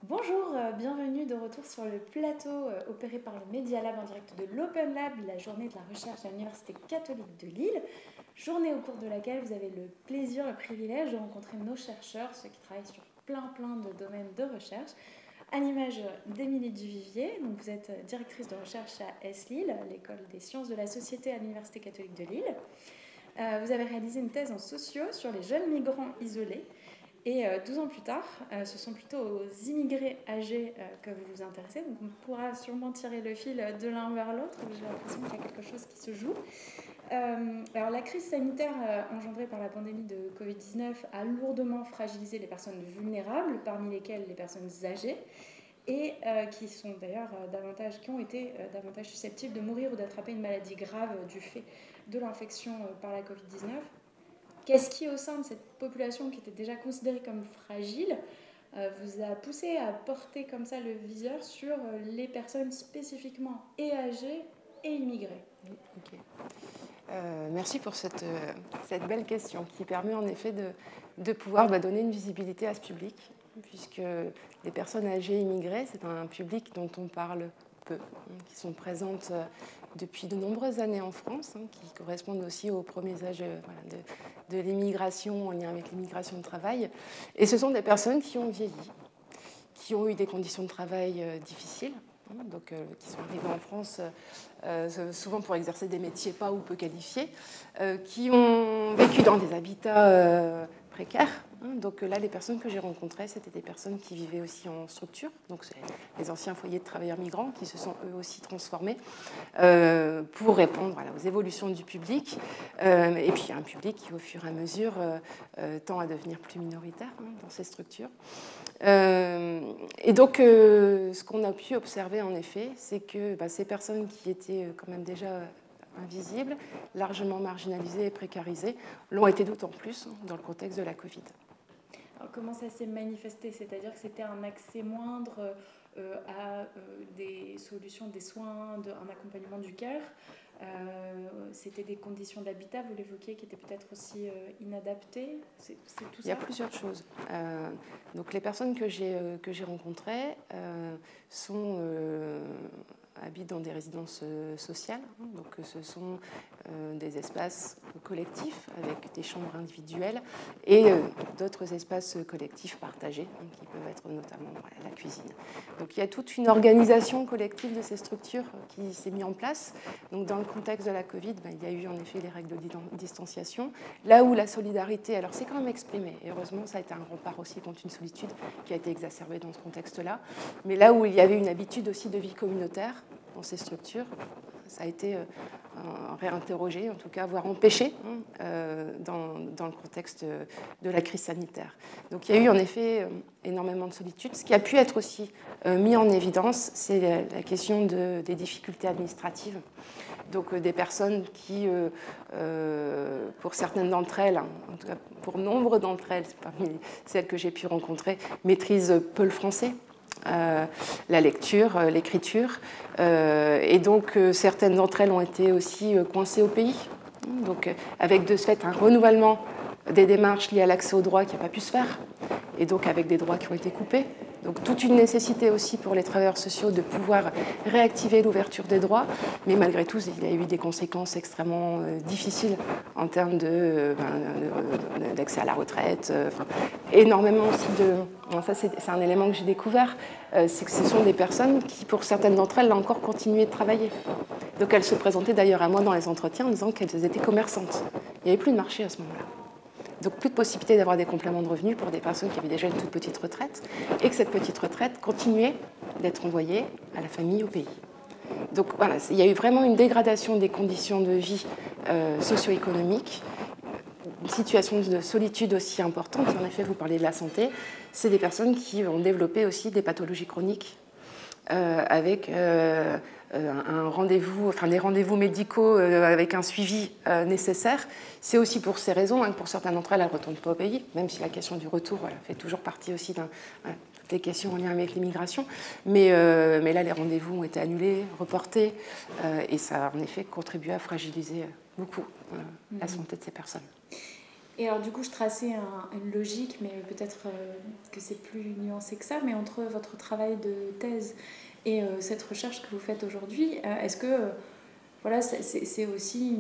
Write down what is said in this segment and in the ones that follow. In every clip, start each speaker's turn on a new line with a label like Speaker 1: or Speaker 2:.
Speaker 1: Bonjour, bienvenue de retour sur le plateau opéré par le Media Lab en direct de l'Open Lab, la journée de la recherche à l'Université catholique de Lille. Journée au cours de laquelle vous avez le plaisir, le privilège de rencontrer nos chercheurs, ceux qui travaillent sur plein de domaines de recherche. À l'image d'Émilie Duvivier, donc vous êtes directrice de recherche à ES-Lille, l'école des sciences de la société à l'Université catholique de Lille. Vous avez réalisé une thèse en sociaux sur les jeunes migrants isolés. Et 12 ans plus tard, ce sont plutôt aux immigrés âgés que vous vous intéressez. Donc on pourra sûrement tirer le fil de l'un vers l'autre. J'ai l'impression qu'il y a quelque chose qui se joue. Alors la crise sanitaire engendrée par la pandémie de Covid-19 a lourdement fragilisé les personnes vulnérables, parmi lesquelles les personnes âgées, et qui sont d'ailleurs qui ont été davantage susceptibles de mourir ou d'attraper une maladie grave du fait de l'infection par la Covid-19. Qu'est-ce qui, au sein de cette population qui était déjà considérée comme fragile, vous a poussé à porter comme ça le viseur sur les personnes spécifiquement et âgées et immigrées?
Speaker 2: Okay. Merci pour cette belle question qui permet en effet de pouvoir donner une visibilité à ce public, puisque les personnes âgées immigrées, c'est un public dont on parle peu, qui sont présentes depuis de nombreuses années en France, qui correspondent aussi aux premiers âges de l'immigration en lien avec l'immigration de travail. Et ce sont des personnes qui ont vieilli, qui ont eu des conditions de travail difficiles, donc qui sont arrivés en France souvent pour exercer des métiers pas ou peu qualifiés, qui ont vécu dans des habitats précaires. Donc là, les personnes que j'ai rencontrées, c'était des personnes qui vivaient aussi en structure, donc c'est les anciens foyers de travailleurs migrants qui se sont eux aussi transformés pour répondre aux évolutions du public. Et puis un public qui, au fur et à mesure, tend à devenir plus minoritaire dans ces structures. Et donc, ce qu'on a pu observer, en effet, c'est que ces personnes qui étaient quand même déjà invisibles, largement marginalisées et précarisées, l'ont été d'autant plus dans le contexte de la Covid.
Speaker 1: Alors, comment ça s'est manifesté? C'est-à-dire que c'était un accès moindre à des solutions, des soins, un accompagnement du cœur. C'était des conditions d'habitat, vous l'évoquiez, qui étaient peut-être aussi inadaptées. C'est tout ça?
Speaker 2: Il y a plusieurs choses. Donc les personnes que j'ai rencontrées habitent dans des résidences sociales. Donc ce sont des espaces collectifs avec des chambres individuelles et d'autres espaces collectifs partagés qui peuvent être notamment la cuisine. Donc il y a toute une organisation collective de ces structures qui s'est mise en place. Donc dans le contexte de la Covid, il y a eu en effet les règles de distanciation. Là où la solidarité, alors c'est quand même exprimé, et heureusement ça a été un rempart aussi contre une solitude qui a été exacerbée dans ce contexte-là, mais là où il y avait une habitude aussi de vie communautaire dans ces structures, ça a été réinterrogé, en tout cas, voire empêché dans le contexte de la crise sanitaire. Donc il y a eu en effet énormément de solitude. Ce qui a pu être aussi mis en évidence, c'est la question des difficultés administratives. Donc des personnes qui, pour certaines d'entre elles, en tout cas pour nombre d'entre elles, parmi celles que j'ai pu rencontrer, maîtrisent peu le français. La lecture, l'écriture. Et donc, certaines d'entre elles ont été aussi coincées au pays. Donc, avec de ce fait un renouvellement des démarches liées à l'accès aux droits qui n'a pas pu se faire. Et donc, avec des droits qui ont été coupés. Donc, toute une nécessité aussi pour les travailleurs sociaux de pouvoir réactiver l'ouverture des droits. Mais malgré tout, il y a eu des conséquences extrêmement difficiles en termes d'accès à la retraite. Énormément aussi ça, c'est un élément que j'ai découvert, c'est que ce sont des personnes qui, pour certaines d'entre elles, ont encore continué de travailler. Donc, elles se présentaient d'ailleurs à moi dans les entretiens en disant qu'elles étaient commerçantes. Il n'y avait plus de marché à ce moment-là. Donc, plus de possibilité d'avoir des compléments de revenus pour des personnes qui avaient déjà une toute petite retraite et que cette petite retraite continuait d'être envoyée à la famille, au pays. Donc, voilà, il y a eu vraiment une dégradation des conditions de vie socio-économiques, une situation de solitude aussi importante. En effet, vous parlez de la santé. C'est des personnes qui ont développé aussi des pathologies chroniques avec un rendez-vous, des rendez-vous médicaux avec un suivi nécessaire. C'est aussi pour ces raisons que pour certaines d'entre elles, elles ne retournent pas au pays, même si la question du retour fait toujours partie aussi des questions en lien avec l'immigration. Mais là, les rendez-vous ont été annulés, reportés, et ça a en effet contribué à fragiliser beaucoup la santé de ces personnes.
Speaker 1: Et alors du coup, je traçais une logique, mais peut-être que c'est plus nuancé que ça, mais entre votre travail de thèse et cette recherche que vous faites aujourd'hui, est-ce que voilà, c'est aussi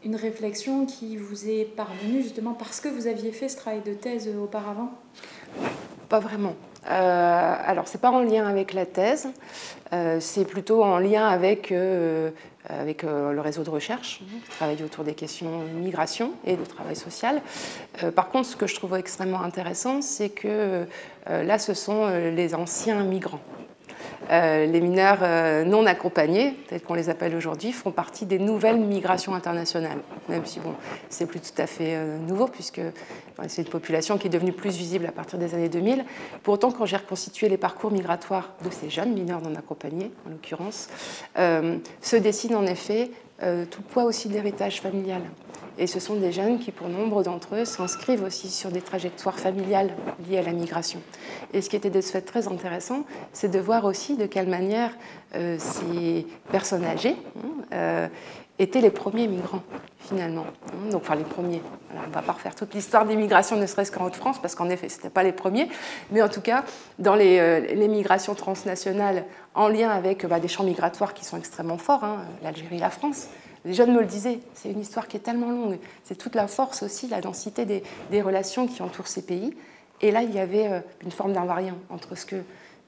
Speaker 1: une réflexion qui vous est parvenue justement parce que vous aviez fait ce travail de thèse auparavant?
Speaker 2: Pas vraiment. Alors, c'est pas en lien avec la thèse, c'est plutôt en lien avec le réseau de recherche, qui travaille autour des questions de migration et de travail social. Par contre, ce que je trouve extrêmement intéressant, c'est que là, ce sont les anciens migrants. Les mineurs non accompagnés, tels qu'on les appelle aujourd'hui, font partie des nouvelles migrations internationales. Même si bon, c'est plus tout à fait nouveau, puisque c'est une population qui est devenue plus visible à partir des années 2000. Pour autant, quand j'ai reconstitué les parcours migratoires de ces jeunes mineurs non accompagnés, en l'occurrence, se dessine en effet tout le poids aussi de l'héritage familial. Et ce sont des jeunes qui, pour nombre d'entre eux, s'inscrivent aussi sur des trajectoires familiales liées à la migration. Et ce qui était de ce fait très intéressant, c'est de voir aussi de quelle manière ces personnes âgées étaient les premiers migrants, finalement. Donc, enfin, les premiers. Alors, on ne va pas refaire toute l'histoire des migrations, ne serait-ce qu'en Haute-France, parce qu'en effet, ce n'étaient pas les premiers. Mais en tout cas, dans les migrations transnationales, en lien avec des champs migratoires qui sont extrêmement forts, l'Algérie, la France, les jeunes me le disaient, c'est une histoire qui est tellement longue. C'est toute la force aussi, la densité des relations qui entourent ces pays. Et là, il y avait une forme d'invariant entre ce que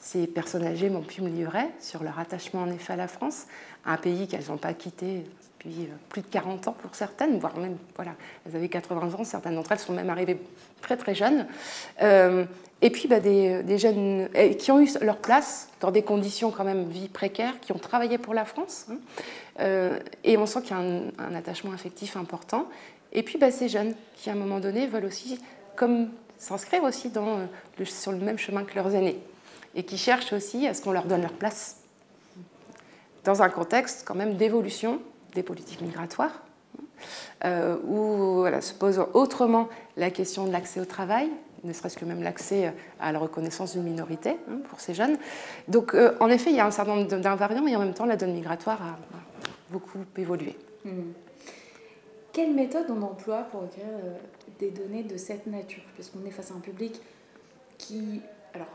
Speaker 2: ces personnes âgées m'ont pu me livrer sur leur attachement en effet à la France, un pays qu'elles n'ont pas quitté depuis plus de 40 ans pour certaines, voire même, voilà, elles avaient 80 ans, certaines d'entre elles sont même arrivées très très jeunes. Et puis des jeunes qui ont eu leur place dans des conditions quand même vie précaires, qui ont travaillé pour la France. Et on sent qu'il y a un attachement affectif important. Et puis ces jeunes qui, à un moment donné, veulent aussi s'inscrivent aussi sur le même chemin que leurs aînés et qui cherchent aussi à ce qu'on leur donne leur place dans un contexte quand même d'évolution des politiques migratoires où se pose autrement la question de l'accès au travail, ne serait-ce que même l'accès à la reconnaissance d'une minorité pour ces jeunes. Donc en effet, il y a un certain nombre d'invariants et en même temps la donne migratoire a beaucoup évolué.
Speaker 1: Quelle méthode on emploie pour recueillir des données de cette nature? Parce qu'on est face à un public qui, alors,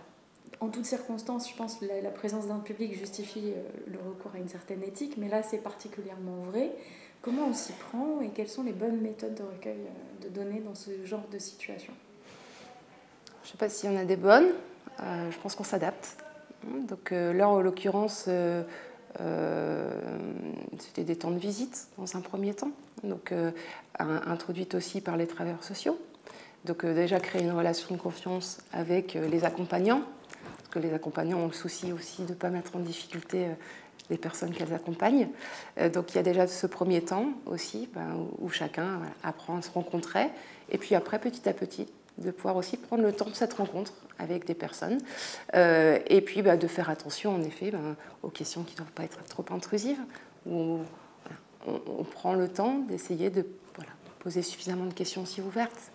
Speaker 1: en toutes circonstances, je pense que la présence d'un public justifie le recours à une certaine éthique, mais là, c'est particulièrement vrai. Comment on s'y prend et quelles sont les bonnes méthodes de recueil de données dans ce genre de situation?
Speaker 2: Je ne sais pas s'il y en a des bonnes. Je pense qu'on s'adapte. Donc là, en l'occurrence, c'était des temps de visite dans un premier temps, donc introduite aussi par les travailleurs sociaux. Donc déjà créer une relation de confiance avec les accompagnants, parce que les accompagnants ont le souci aussi de ne pas mettre en difficulté les personnes qu'elles accompagnent. Donc il y a déjà ce premier temps aussi où chacun apprend à se rencontrer, et puis après petit à petit de pouvoir aussi prendre le temps de cette rencontre avec des personnes et puis de faire attention en effet aux questions qui ne doivent pas être trop intrusives, où on prend le temps d'essayer de poser suffisamment de questions aussi ouvertes.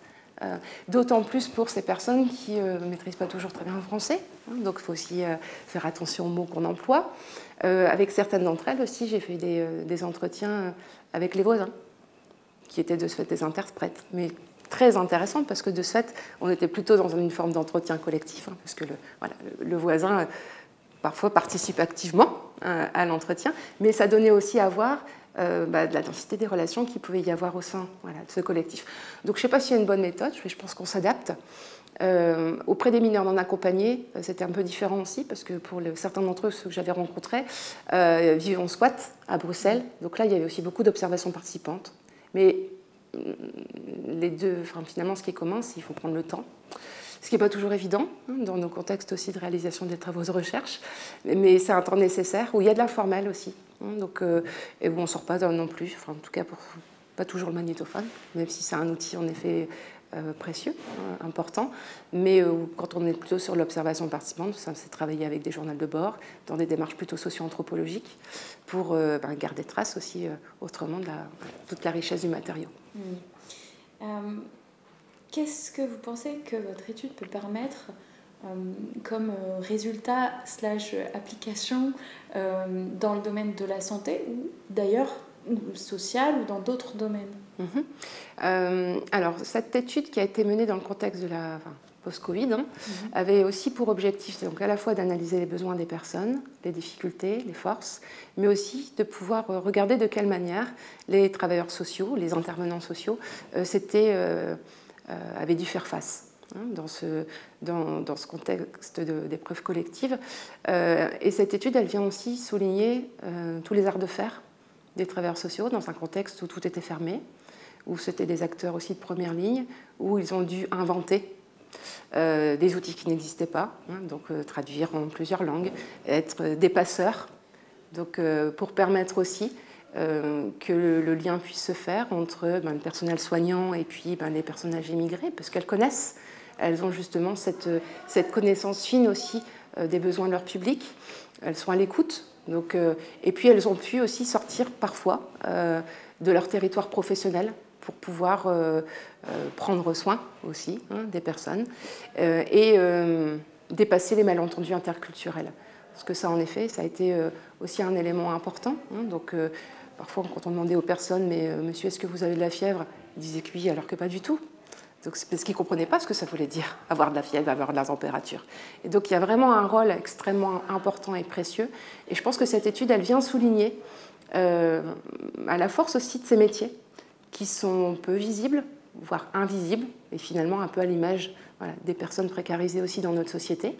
Speaker 2: D'autant plus pour ces personnes qui ne maîtrisent pas toujours très bien le français, donc il faut aussi faire attention aux mots qu'on emploie. Avec certaines d'entre elles aussi, j'ai fait des entretiens avec les voisins, qui étaient de ce fait des interprètes, mais très intéressant parce que de ce fait, on était plutôt dans une forme d'entretien collectif, parce que le voisin parfois participe activement à l'entretien, mais ça donnait aussi à voir de la densité des relations qu'il pouvait y avoir au sein de ce collectif. Donc je ne sais pas s'il y a une bonne méthode, je pense qu'on s'adapte. Auprès des mineurs non accompagnés, c'était un peu différent aussi, parce que pour certains d'entre eux, ceux que j'avais rencontrés, vivaient en squat à Bruxelles, donc là il y avait aussi beaucoup d'observations participantes, mais les deux, finalement, ce qui est commun, c'est qu'il faut prendre le temps. Ce qui n'est pas toujours évident dans nos contextes aussi de réalisation des travaux de recherche, mais c'est un temps nécessaire où il y a de l'informel aussi, donc, et où on ne sort pas non plus, en tout cas pas toujours le magnétophone, même si c'est un outil en effet précieux, important, mais quand on est plutôt sur l'observation participante, c'est travailler avec des journaux de bord, dans des démarches plutôt socio-anthropologiques, pour garder trace aussi autrement de toute la richesse du matériau.
Speaker 1: Qu'est-ce que vous pensez que votre étude peut permettre comme résultat / application dans le domaine de la santé ou d'ailleurs social ou dans d'autres domaines?
Speaker 2: Alors, cette étude qui a été menée dans le contexte de la post-Covid avait aussi pour objectif donc à la fois d'analyser les besoins des personnes, les difficultés, les forces, mais aussi de pouvoir regarder de quelle manière les travailleurs sociaux, les intervenants sociaux, avaient dû faire face dans ce contexte d'épreuve collective. Et cette étude, elle vient aussi souligner tous les arts de faire des travailleurs sociaux dans un contexte où tout était fermé, où c'était des acteurs aussi de première ligne, où ils ont dû inventer des outils qui n'existaient pas, donc traduire en plusieurs langues, être des passeurs, donc, pour permettre aussi que le lien puisse se faire entre le personnel soignant et puis les personnages immigrés, parce qu'elles connaissent, elles ont justement cette connaissance fine aussi des besoins de leur public, elles sont à l'écoute. Donc, et puis elles ont pu aussi sortir parfois de leur territoire professionnel pour pouvoir prendre soin aussi des personnes et dépasser les malentendus interculturels. Parce que ça, en effet, ça a été aussi un élément important. Donc, parfois, quand on demandait aux personnes, mais monsieur, est-ce que vous avez de la fièvre? Ils disaient que oui, alors que pas du tout. Donc, c'est parce qu'ils ne comprenaient pas ce que ça voulait dire, avoir de la fièvre, avoir de la température. Et donc, il y a vraiment un rôle extrêmement important et précieux. Et je pense que cette étude, elle vient souligner à la force aussi de ces métiers qui sont peu visibles, voire invisibles, et finalement un peu à l'image des personnes précarisées aussi dans notre société.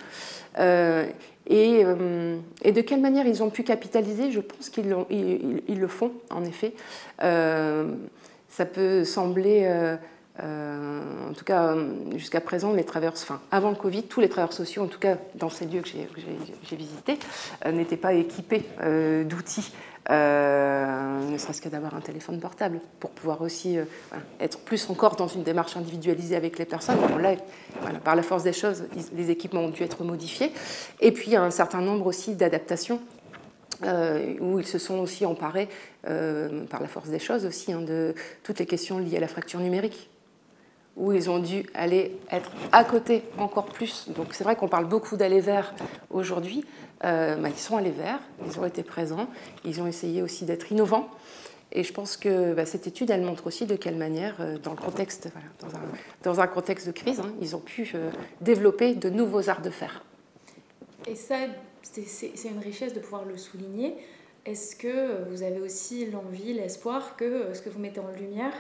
Speaker 2: Et de quelle manière ils ont pu capitaliser, je pense qu'ils le font, en effet. Ça peut sembler... en tout cas, jusqu'à présent, les travailleurs, avant le Covid, tous les travailleurs sociaux, en tout cas dans ces lieux que j'ai visités, n'étaient pas équipés d'outils, ne serait-ce que d'avoir un téléphone portable, pour pouvoir aussi être plus encore dans une démarche individualisée avec les personnes. Bon, là, par la force des choses, les équipements ont dû être modifiés. Et puis, il y a un certain nombre aussi d'adaptations où ils se sont aussi emparés, par la force des choses aussi, de toutes les questions liées à la fracture numérique, où ils ont dû aller être à côté encore plus. Donc c'est vrai qu'on parle beaucoup d'aller vers aujourd'hui. Ils sont allés vers, ils ont été présents, ils ont essayé aussi d'être innovants. Et je pense que cette étude, elle montre aussi de quelle manière, dans le contexte, dans un contexte de crise, ils ont pu développer de nouveaux arts de faire.
Speaker 1: Et ça, c'est une richesse de pouvoir le souligner. Est-ce que vous avez aussi l'envie, l'espoir que ce que vous mettez en lumière,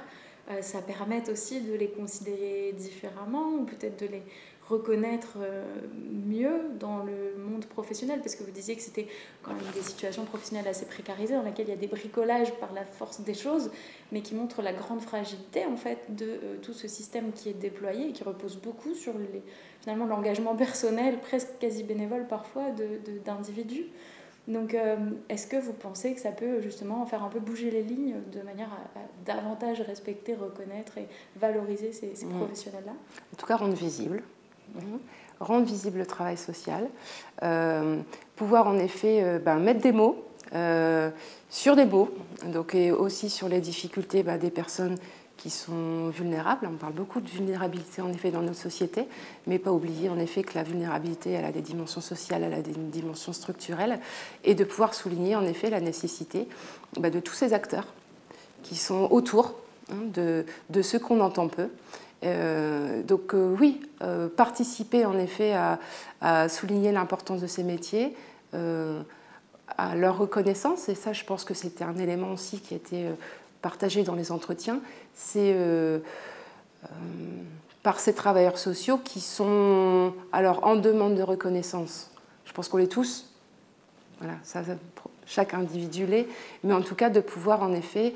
Speaker 1: ça permette aussi de les considérer différemment ou peut-être de les reconnaître mieux dans le monde professionnel? Parce que vous disiez que c'était quand même des situations professionnelles assez précarisées dans lesquelles il y a des bricolages par la force des choses, mais qui montrent la grande fragilité en fait de tout ce système qui est déployé et qui repose beaucoup sur finalement l'engagement personnel, presque quasi bénévole parfois, d'individus. Donc, est-ce que vous pensez que ça peut justement faire un peu bouger les lignes de manière à davantage respecter, reconnaître et valoriser ces professionnels-là?
Speaker 2: En tout cas, rendre visible. Rendre visible le travail social. Pouvoir en effet mettre des mots sur des mots, donc, et aussi sur les difficultés des personnes qui sont vulnérables. On parle beaucoup de vulnérabilité en effet dans notre société, mais pas oublier en effet que la vulnérabilité, elle a des dimensions sociales, elle a des dimensions structurelles, et de pouvoir souligner en effet la nécessité de tous ces acteurs qui sont autour de ceux qu'on entend peu. Donc oui, participer en effet à souligner l'importance de ces métiers, à leur reconnaissance, et ça je pense que c'était un élément aussi qui était partagé dans les entretiens, c'est par ces travailleurs sociaux qui sont alors en demande de reconnaissance. Je pense qu'on l'est tous, voilà, chaque individu l'est, mais en tout cas de pouvoir en effet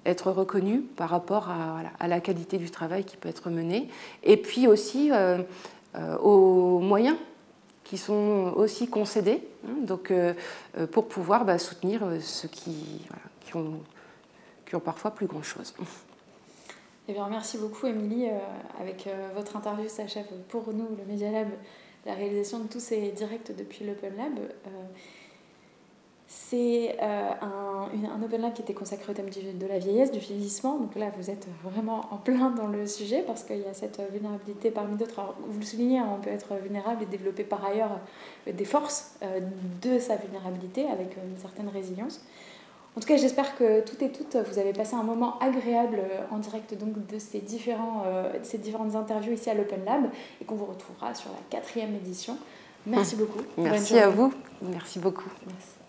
Speaker 2: être reconnu par rapport à la qualité du travail qui peut être mené, et puis aussi aux moyens qui sont aussi concédés, donc, pour pouvoir soutenir ceux qui ont parfois plus grand-chose.
Speaker 1: Eh bien, merci beaucoup, Émilie. Avec votre interview s'achève pour nous, le Media Lab, la réalisation de tous ces directs depuis l'Open Lab. C'est un Open Lab qui était consacré au thème de la vieillesse, du vieillissement. Donc là, vous êtes vraiment en plein dans le sujet parce qu'il y a cette vulnérabilité parmi d'autres. Alors, vous le soulignez, on peut être vulnérable et développer par ailleurs des forces de sa vulnérabilité avec une certaine résilience. En tout cas, j'espère que toutes et toutes, vous avez passé un moment agréable en direct donc, de ces différentes interviews ici à l'Open Lab et qu'on vous retrouvera sur la 4e édition. Merci beaucoup.
Speaker 2: Merci à vous. Merci beaucoup.
Speaker 1: Merci.